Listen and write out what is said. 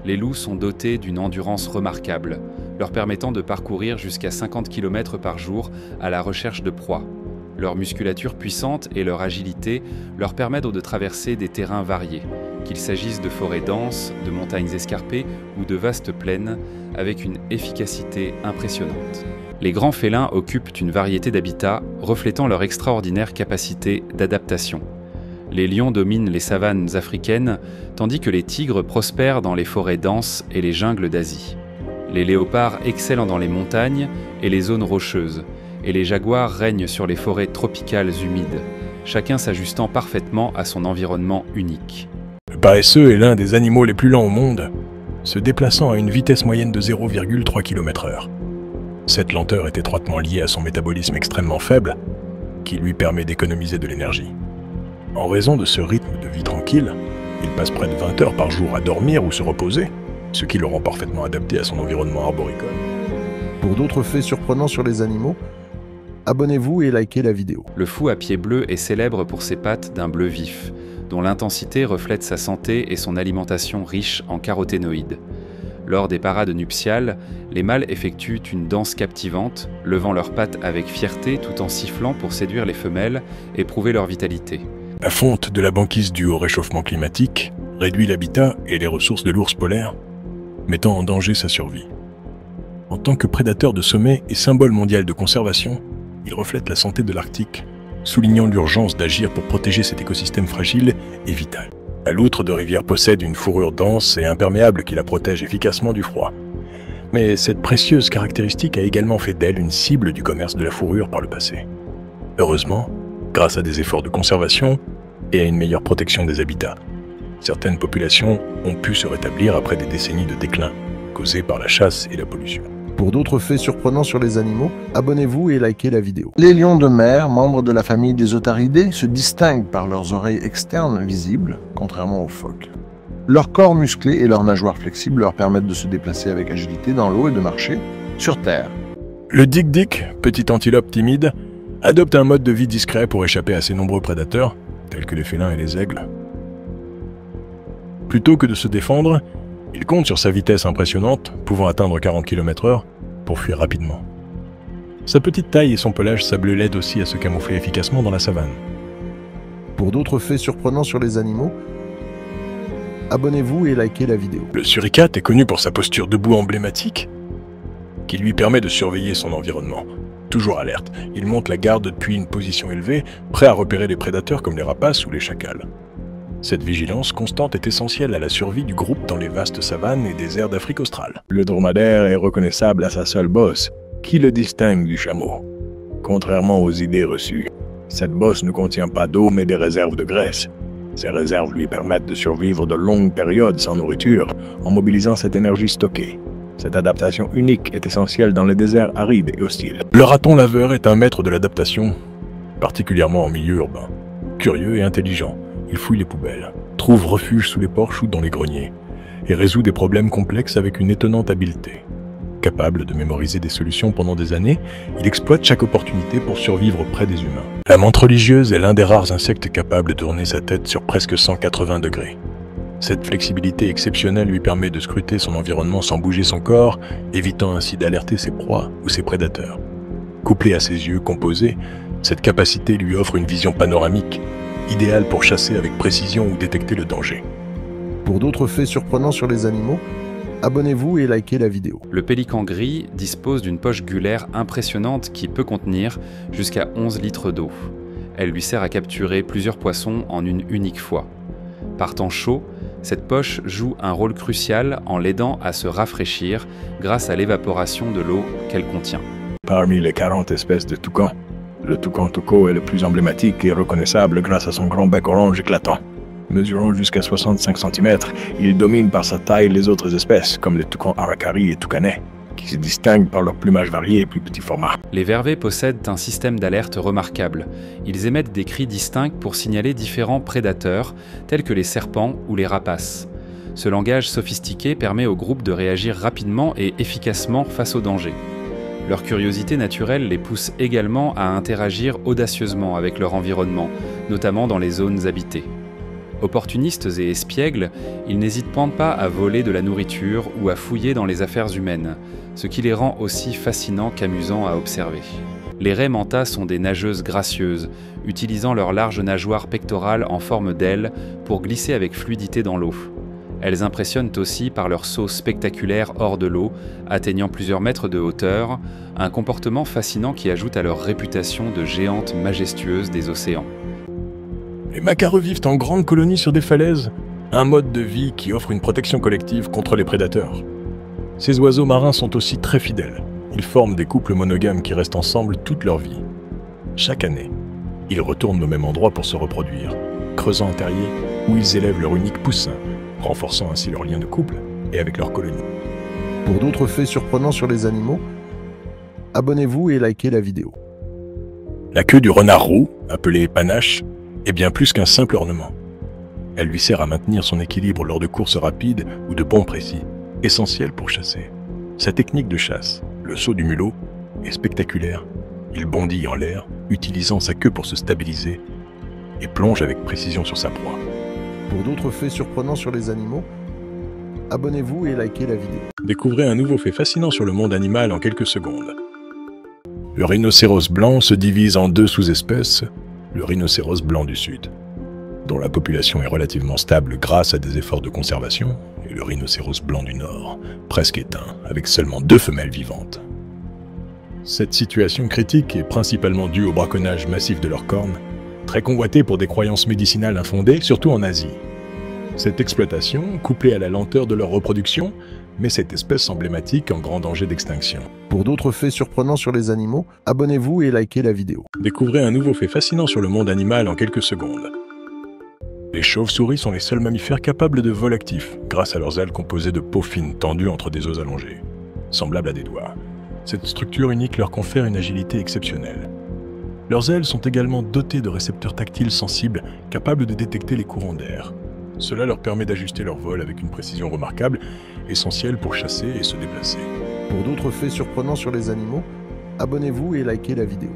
Les loups sont dotés d'une endurance remarquable, leur permettant de parcourir jusqu'à 50 km par jour à la recherche de proies. Leur musculature puissante et leur agilité leur permettent de traverser des terrains variés, qu'il s'agisse de forêts denses, de montagnes escarpées ou de vastes plaines, avec une efficacité impressionnante. Les grands félins occupent une variété d'habitats, reflétant leur extraordinaire capacité d'adaptation. Les lions dominent les savanes africaines, tandis que les tigres prospèrent dans les forêts denses et les jungles d'Asie. Les léopards excellent dans les montagnes et les zones rocheuses, et les jaguars règnent sur les forêts tropicales humides, chacun s'ajustant parfaitement à son environnement unique. Le paresseux est l'un des animaux les plus lents au monde, se déplaçant à une vitesse moyenne de 0,3 km/h. Cette lenteur est étroitement liée à son métabolisme extrêmement faible, qui lui permet d'économiser de l'énergie. En raison de ce rythme de vie tranquille, il passe près de 20 heures par jour à dormir ou se reposer, ce qui le rend parfaitement adapté à son environnement arboricole. Pour d'autres faits surprenants sur les animaux, abonnez-vous et likez la vidéo. Le fou à pied bleu est célèbre pour ses pattes d'un bleu vif, dont l'intensité reflète sa santé et son alimentation riche en caroténoïdes. Lors des parades nuptiales, les mâles effectuent une danse captivante, levant leurs pattes avec fierté tout en sifflant pour séduire les femelles et prouver leur vitalité. La fonte de la banquise due au réchauffement climatique réduit l'habitat et les ressources de l'ours polaire, mettant en danger sa survie. En tant que prédateur de sommet et symbole mondial de conservation, il reflète la santé de l'Arctique, soulignant l'urgence d'agir pour protéger cet écosystème fragile et vital. La loutre de rivière possède une fourrure dense et imperméable qui la protège efficacement du froid. Mais cette précieuse caractéristique a également fait d'elle une cible du commerce de la fourrure par le passé. Heureusement, grâce à des efforts de conservation et à une meilleure protection des habitats, certaines populations ont pu se rétablir après des décennies de déclin, causés par la chasse et la pollution. Pour d'autres faits surprenants sur les animaux, abonnez-vous et likez la vidéo. Les lions de mer, membres de la famille des otaridés, se distinguent par leurs oreilles externes visibles, contrairement aux phoques. Leur corps musclé et leurs nageoires flexibles leur permettent de se déplacer avec agilité dans l'eau et de marcher sur terre. Le dik-dik, petite antilope timide, adopte un mode de vie discret pour échapper à ses nombreux prédateurs, tels que les félins et les aigles. Plutôt que de se défendre, il compte sur sa vitesse impressionnante, pouvant atteindre 40 km/h, pour fuir rapidement. Sa petite taille et son pelage sableux l'aident aussi à se camoufler efficacement dans la savane. Pour d'autres faits surprenants sur les animaux, abonnez-vous et likez la vidéo. Le suricate est connu pour sa posture debout emblématique, qui lui permet de surveiller son environnement. Toujours alerte, il monte la garde depuis une position élevée, prêt à repérer les prédateurs comme les rapaces ou les chacals. Cette vigilance constante est essentielle à la survie du groupe dans les vastes savanes et déserts d'Afrique australe. Le dromadaire est reconnaissable à sa seule bosse, qui le distingue du chameau. Contrairement aux idées reçues, cette bosse ne contient pas d'eau mais des réserves de graisse. Ces réserves lui permettent de survivre de longues périodes sans nourriture, en mobilisant cette énergie stockée. Cette adaptation unique est essentielle dans les déserts arides et hostiles. Le raton laveur est un maître de l'adaptation, particulièrement en milieu urbain. Curieux et intelligent, il fouille les poubelles, trouve refuge sous les porches ou dans les greniers, et résout des problèmes complexes avec une étonnante habileté. Capable de mémoriser des solutions pendant des années, il exploite chaque opportunité pour survivre près des humains. La menthe religieuse est l'un des rares insectes capables de tourner sa tête sur presque 180 degrés. Cette flexibilité exceptionnelle lui permet de scruter son environnement sans bouger son corps, évitant ainsi d'alerter ses proies ou ses prédateurs. Couplée à ses yeux composés, cette capacité lui offre une vision panoramique, idéale pour chasser avec précision ou détecter le danger. Pour d'autres faits surprenants sur les animaux, abonnez-vous et likez la vidéo. Le pélican gris dispose d'une poche gulaire impressionnante qui peut contenir jusqu'à 11 litres d'eau. Elle lui sert à capturer plusieurs poissons en une unique fois. Par temps chaud, cette poche joue un rôle crucial en l'aidant à se rafraîchir grâce à l'évaporation de l'eau qu'elle contient. Parmi les 40 espèces de toucans, le toucan touco est le plus emblématique et reconnaissable grâce à son grand bec orange éclatant. Mesurant jusqu'à 65 cm, il domine par sa taille les autres espèces, comme les toucans aracari et toucanais, qui se distinguent par leur plumage varié et plus petit format. Les vervets possèdent un système d'alerte remarquable. Ils émettent des cris distincts pour signaler différents prédateurs, tels que les serpents ou les rapaces. Ce langage sophistiqué permet au groupe de réagir rapidement et efficacement face aux dangers. Leur curiosité naturelle les pousse également à interagir audacieusement avec leur environnement, notamment dans les zones habitées. Opportunistes et espiègles, ils n'hésitent pas à voler de la nourriture ou à fouiller dans les affaires humaines, ce qui les rend aussi fascinants qu'amusants à observer. Les raies mantas sont des nageuses gracieuses, utilisant leurs larges nageoires pectorales en forme d'ailes pour glisser avec fluidité dans l'eau. Elles impressionnent aussi par leur saut spectaculaire hors de l'eau, atteignant plusieurs mètres de hauteur, un comportement fascinant qui ajoute à leur réputation de géantes majestueuses des océans. Les macareux vivent en grandes colonies sur des falaises, un mode de vie qui offre une protection collective contre les prédateurs. Ces oiseaux marins sont aussi très fidèles. Ils forment des couples monogames qui restent ensemble toute leur vie. Chaque année, ils retournent au même endroit pour se reproduire, creusant un terrier où ils élèvent leur unique poussin, renforçant ainsi leur lien de couple et avec leur colonie. Pour d'autres faits surprenants sur les animaux, abonnez-vous et likez la vidéo. La queue du renard roux, appelée panache, est bien plus qu'un simple ornement. Elle lui sert à maintenir son équilibre lors de courses rapides ou de bonds précis, essentiels pour chasser. Sa technique de chasse, le saut du mulot, est spectaculaire. Il bondit en l'air, utilisant sa queue pour se stabiliser, et plonge avec précision sur sa proie. Pour d'autres faits surprenants sur les animaux, abonnez-vous et likez la vidéo. Découvrez un nouveau fait fascinant sur le monde animal en quelques secondes. Le rhinocéros blanc se divise en deux sous-espèces, le rhinocéros blanc du Sud, dont la population est relativement stable grâce à des efforts de conservation, et le rhinocéros blanc du Nord, presque éteint, avec seulement 2 femelles vivantes. Cette situation critique est principalement due au braconnage massif de leurs cornes, très convoité pour des croyances médicinales infondées, surtout en Asie. Cette exploitation, couplée à la lenteur de leur reproduction, met cette espèce emblématique en grand danger d'extinction. Pour d'autres faits surprenants sur les animaux, abonnez-vous et likez la vidéo. Découvrez un nouveau fait fascinant sur le monde animal en quelques secondes. Les chauves-souris sont les seuls mammifères capables de vol actif, grâce à leurs ailes composées de peaux fines tendues entre des os allongés, semblables à des doigts. Cette structure unique leur confère une agilité exceptionnelle. Leurs ailes sont également dotées de récepteurs tactiles sensibles, capables de détecter les courants d'air. Cela leur permet d'ajuster leur vol avec une précision remarquable, essentielle pour chasser et se déplacer. Pour d'autres faits surprenants sur les animaux, abonnez-vous et likez la vidéo.